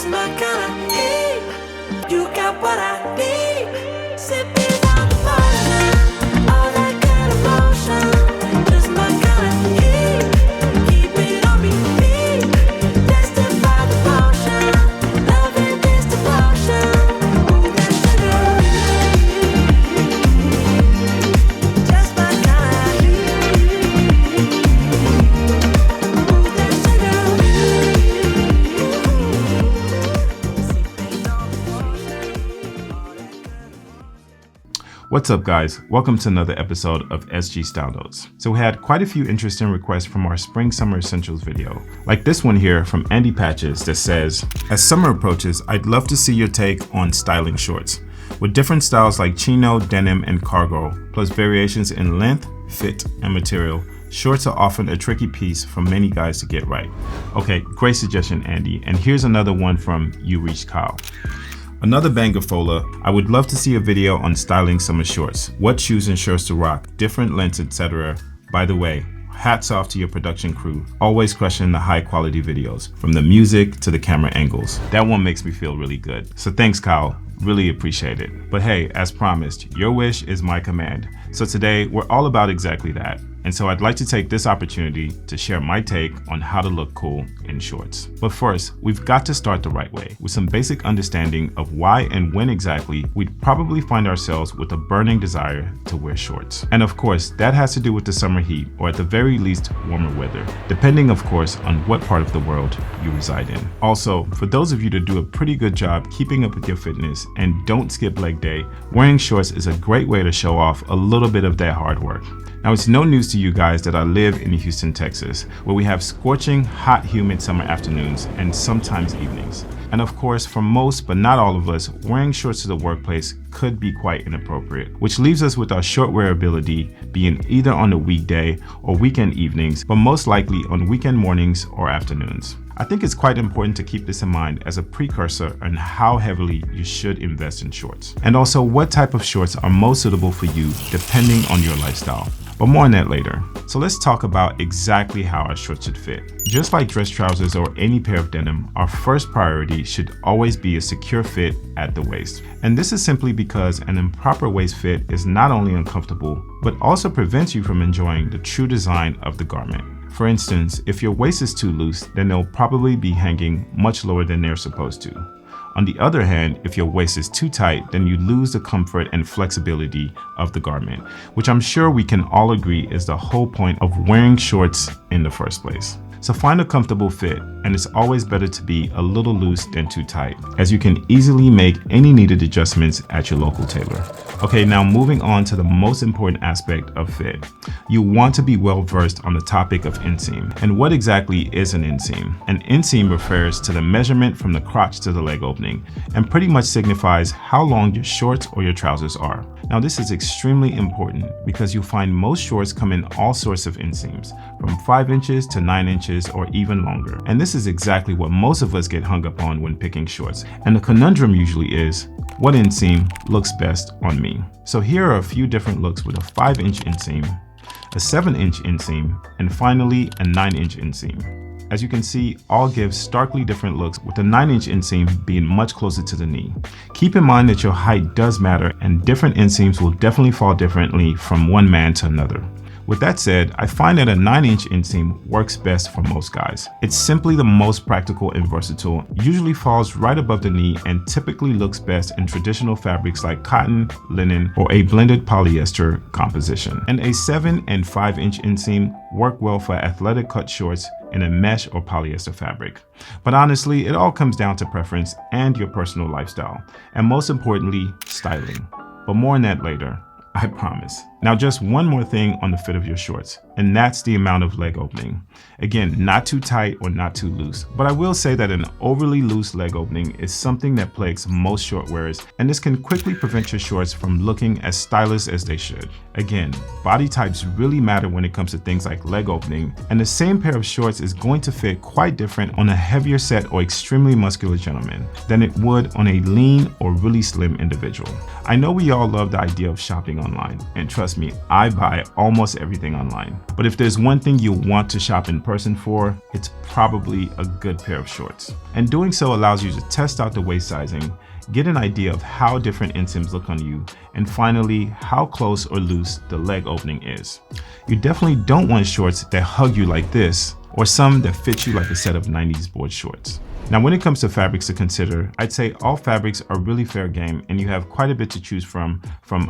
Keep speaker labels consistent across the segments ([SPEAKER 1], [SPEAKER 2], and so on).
[SPEAKER 1] just my kind of heat. You got what I need. Sipping on the potion, all that good emotion. Just my kind of heat. Keep it on repeat. Destined by the potion. Loving this devotion. Ooh, that sugar. Just my kind of heat. Ooh, that sugar. Sipping on the potion, all that good emotion.
[SPEAKER 2] What's up, guys? Welcome to another episode of SG Style Notes. So we had quite a few interesting requests from our Spring Summer Essentials video, like this one here from Andy Patches that says, as summer approaches, I'd love to see your take on styling shorts. With different styles like chino, denim, and cargo, plus variations in length, fit, and material, shorts are often a tricky piece for many guys to get right. Okay, great suggestion, Andy. And here's another one from You Reached Kyle. Another banger, Fola. I would love to see a video on styling summer shorts. What shoes and shirts to rock, different lengths, etc. By the way, hats off to your production crew. Always crushing the high quality videos, from the music to the camera angles. That one makes me feel really good. So thanks, Kyle. Really appreciate it. But hey, as promised, your wish is my command. So today, we're all about exactly that. And so I'd like to take this opportunity to share my take on how to look cool in shorts. But first, we've got to start the right way, with some basic understanding of why and when exactly we'd probably find ourselves with a burning desire to wear shorts. And of course, that has to do with the summer heat, or at the very least, warmer weather, depending of course on what part of the world you reside in. Also, for those of you that do a pretty good job keeping up with your fitness and don't skip leg day, wearing shorts is a great way to show off a little bit of that hard work. Now, it's no news to you guys that I live in Houston, Texas, where we have scorching, hot, humid summer afternoons and sometimes evenings. And of course, for most, but not all of us, wearing shorts to the workplace could be quite inappropriate, which leaves us with our short wearability being either on the weekday or weekend evenings, but most likely on weekend mornings or afternoons. I think it's quite important to keep this in mind as a precursor on how heavily you should invest in shorts, and also what type of shorts are most suitable for you depending on your lifestyle. But more on that later. So let's talk about exactly how our shorts should fit. Just like dress trousers or any pair of denim, our first priority should always be a secure fit at the waist. And this is simply because an improper waist fit is not only uncomfortable, but also prevents you from enjoying the true design of the garment. For instance, if your waist is too loose, then they'll probably be hanging much lower than they're supposed to. On the other hand, if your waist is too tight, then you lose the comfort and flexibility of the garment, which I'm sure we can all agree is the whole point of wearing shorts in the first place. So find a comfortable fit, and it's always better to be a little loose than too tight, as you can easily make any needed adjustments at your local tailor. Okay, now moving on to the most important aspect of fit. You want to be well versed on the topic of inseam. And what exactly is an inseam? An inseam refers to the measurement from the crotch to the leg opening, and pretty much signifies how long your shorts or your trousers are. Now this is extremely important because you'll find most shorts come in all sorts of inseams, from 5 inches to 9 inches or even longer. And this is exactly what most of us get hung up on when picking shorts. And the conundrum usually is, what inseam looks best on me? So here are a few different looks with a 5-inch inseam, a 7-inch inseam, and finally a 9-inch inseam. As you can see, all give starkly different looks, with the 9-inch inseam being much closer to the knee. Keep in mind that your height does matter, and different inseams will definitely fall differently from one man to another. With that said, I find that a 9-inch inseam works best for most guys. It's simply the most practical and versatile, usually falls right above the knee, and typically looks best in traditional fabrics like cotton, linen, or a blended polyester composition. And a 7 and 5-inch inseam work well for athletic cut shorts in a mesh or polyester fabric. But honestly, it all comes down to preference and your personal lifestyle, and most importantly, styling. But more on that later, I promise. Now, just one more thing on the fit of your shorts, and that's the amount of leg opening. Again, not too tight or not too loose, but I will say that an overly loose leg opening is something that plagues most short wearers, and this can quickly prevent your shorts from looking as stylish as they should. Again, body types really matter when it comes to things like leg opening, and the same pair of shorts is going to fit quite different on a heavier set or extremely muscular gentleman than it would on a lean or really slim individual. I know we all love the idea of shopping online, and trust trust me, I buy almost everything online. But if there's one thing you want to shop in person for, it's probably a good pair of shorts. And doing so allows you to test out the waist sizing, get an idea of how different inseams look on you, and finally, how close or loose the leg opening is. You definitely don't want shorts that hug you like this, or some that fit you like a set of 90s board shorts. Now, when it comes to fabrics to consider, I'd say all fabrics are really fair game and you have quite a bit to choose from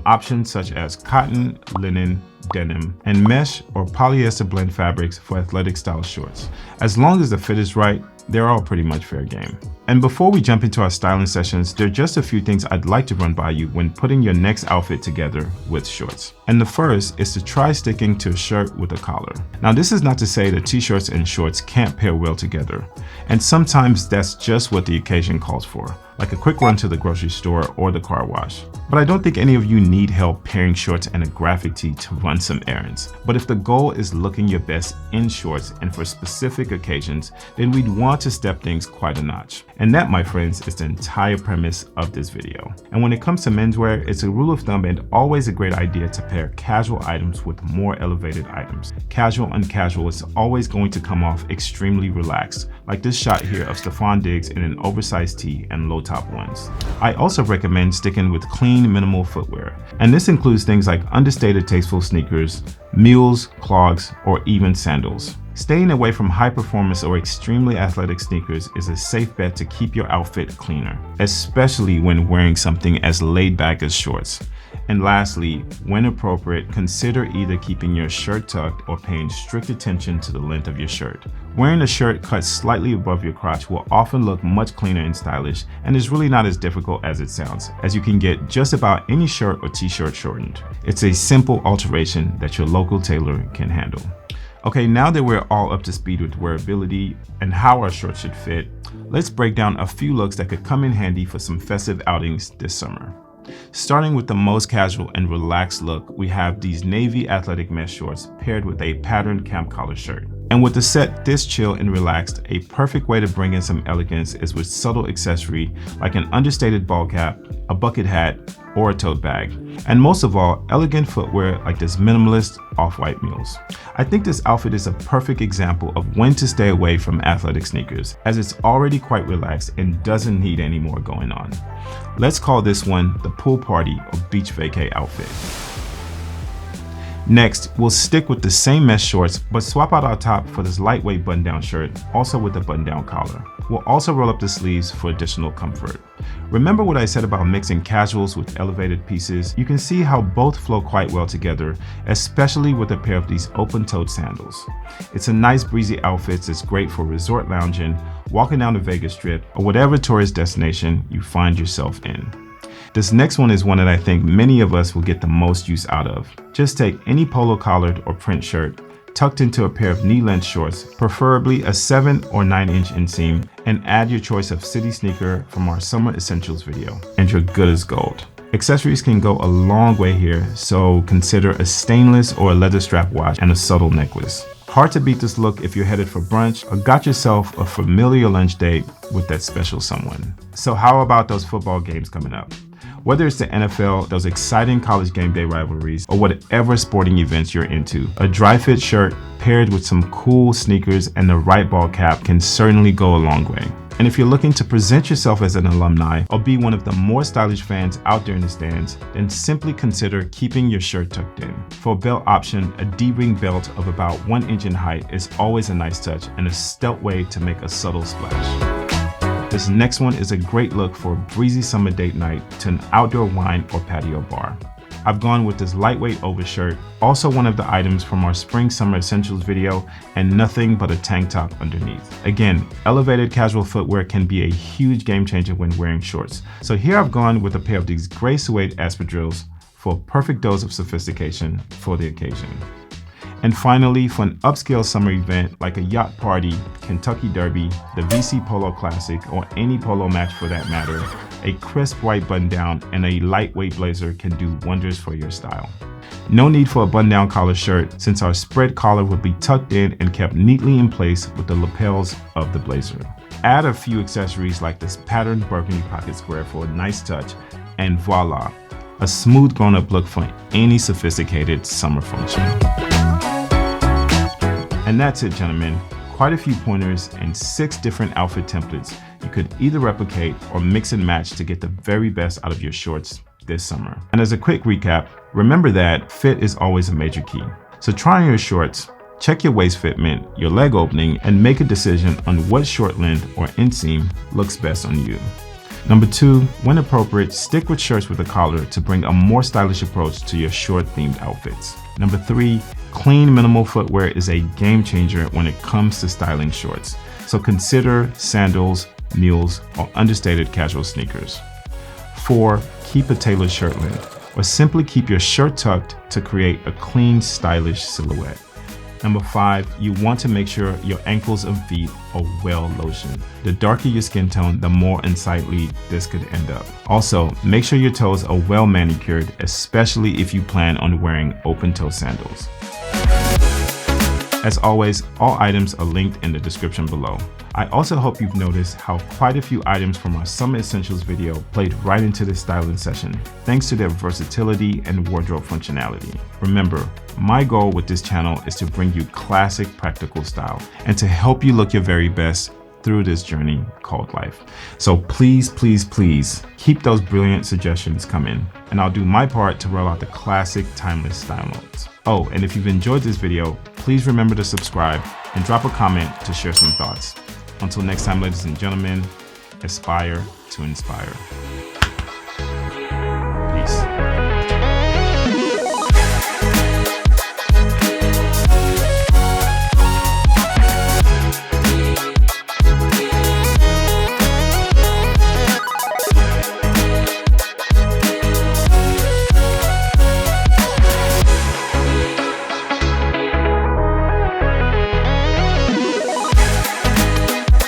[SPEAKER 2] options such as cotton, linen, denim, and mesh or polyester blend fabrics for athletic style shorts. As long as the fit is right, they're all pretty much fair game. And before we jump into our styling sessions, there are just a few things I'd like to run by you when putting your next outfit together with shorts. And the first is to try sticking to a shirt with a collar. Now, this is not to say that t-shirts and shorts can't pair well together. And sometimes that's just what the occasion calls for, like a quick run to the grocery store or the car wash. But I don't think any of you need help pairing shorts and a graphic tee to run some errands. But if the goal is looking your best in shorts and for specific occasions, then we'd want to step things quite a notch. And that, my friends, is the entire premise of this video. And when it comes to menswear, it's a rule of thumb and always a great idea to pair casual items with more elevated items. Casual and casual is always going to come off extremely relaxed, like this shot here of Stephon Diggs in an oversized tee and low top ones. I also recommend sticking with clean, minimal footwear. And this includes things like understated tasteful sneakers, mules, clogs, or even sandals. Staying away from high performance or extremely athletic sneakers is a safe bet to keep your outfit cleaner, especially when wearing something as laid back as shorts. And lastly, when appropriate, consider either keeping your shirt tucked or paying strict attention to the length of your shirt. Wearing a shirt cut slightly above your crotch will often look much cleaner and stylish, and is really not as difficult as it sounds, as you can get just about any shirt or t-shirt shortened. It's a simple alteration that your local tailor can handle. Okay, now that we're all up to speed with wearability and how our shorts should fit, let's break down a few looks that could come in handy for some festive outings this summer. Starting with the most casual and relaxed look, we have these navy athletic mesh shorts paired with a patterned camp collar shirt. And with the set this chill and relaxed, a perfect way to bring in some elegance is with subtle accessory like an understated ball cap, a bucket hat, or a tote bag. And most of all, elegant footwear like this minimalist off-white mules. I think this outfit is a perfect example of when to stay away from athletic sneakers, as it's already quite relaxed and doesn't need any more going on. Let's call this one the pool party or beach vacay outfit. Next, we'll stick with the same mesh shorts, but swap out our top for this lightweight button-down shirt, also with a button-down collar. We'll also roll up the sleeves for additional comfort. Remember what I said about mixing casuals with elevated pieces? You can see how both flow quite well together, especially with a pair of these open-toed sandals. It's a nice breezy outfit that's great for resort lounging, walking down the Vegas Strip, or whatever tourist destination you find yourself in. This next one is one that I think many of us will get the most use out of. Just take any polo collared or print shirt, tucked into a pair of knee-length shorts, preferably a 7 or 9-inch inseam, and add your choice of city sneaker from our Summer Essentials video, and you're good as gold. Accessories can go a long way here, so consider a stainless or a leather strap watch and a subtle necklace. Hard to beat this look if you're headed for brunch or got yourself a familiar lunch date with that special someone. So how about those football games coming up? Whether it's the NFL, those exciting college game day rivalries, or whatever sporting events you're into, a dry fit shirt paired with some cool sneakers and the right ball cap can certainly go a long way. And if you're looking to present yourself as an alumni or be one of the more stylish fans out there in the stands, then simply consider keeping your shirt tucked in. For a belt option, a D-ring belt of about 1 inch in height is always a nice touch and a stealth way to make a subtle splash. This next one is a great look for a breezy summer date night to an outdoor wine or patio bar. I've gone with this lightweight overshirt, also one of the items from our Spring Summer Essentials video, and nothing but a tank top underneath. Again, elevated casual footwear can be a huge game changer when wearing shorts. So here I've gone with a pair of these gray suede espadrilles for a perfect dose of sophistication for the occasion. And finally, for an upscale summer event like a yacht party, Kentucky Derby, the VC Polo Classic, or any polo match for that matter, a crisp white button-down and a lightweight blazer can do wonders for your style. No need for a button-down collar shirt, since our spread collar will be tucked in and kept neatly in place with the lapels of the blazer. Add a few accessories like this patterned burgundy pocket square for a nice touch, and voila! A smooth grown-up look for any sophisticated summer function. And that's it, gentlemen. Quite a few pointers and 6 different outfit templates you could either replicate or mix and match to get the very best out of your shorts this summer. And as a quick recap, remember that fit is always a major key. So try on your shorts, check your waist fitment, your leg opening, and make a decision on what short length or inseam looks best on you. Number 2, when appropriate, stick with shirts with a collar to bring a more stylish approach to your short themed outfits. Number 3, clean minimal footwear is a game changer when it comes to styling shorts. So consider sandals, mules, or understated casual sneakers. 4, keep a tailored shirt length, or simply keep your shirt tucked to create a clean, stylish silhouette. Number 5, you want to make sure your ankles and feet are well lotioned. The darker your skin tone, the more unsightly this could end up. Also, make sure your toes are well manicured, especially if you plan on wearing open-toe sandals. As always, all items are linked in the description below. I also hope you've noticed how quite a few items from our Summer Essentials video played right into this styling session, thanks to their versatility and wardrobe functionality. Remember, my goal with this channel is to bring you classic practical style and to help you look your very best through this journey called life. So please, please, please keep those brilliant suggestions coming, and I'll do my part to roll out the classic timeless style notes. Oh, and if you've enjoyed this video, please remember to subscribe and drop a comment to share some thoughts. Until next time, ladies and gentlemen, aspire to inspire.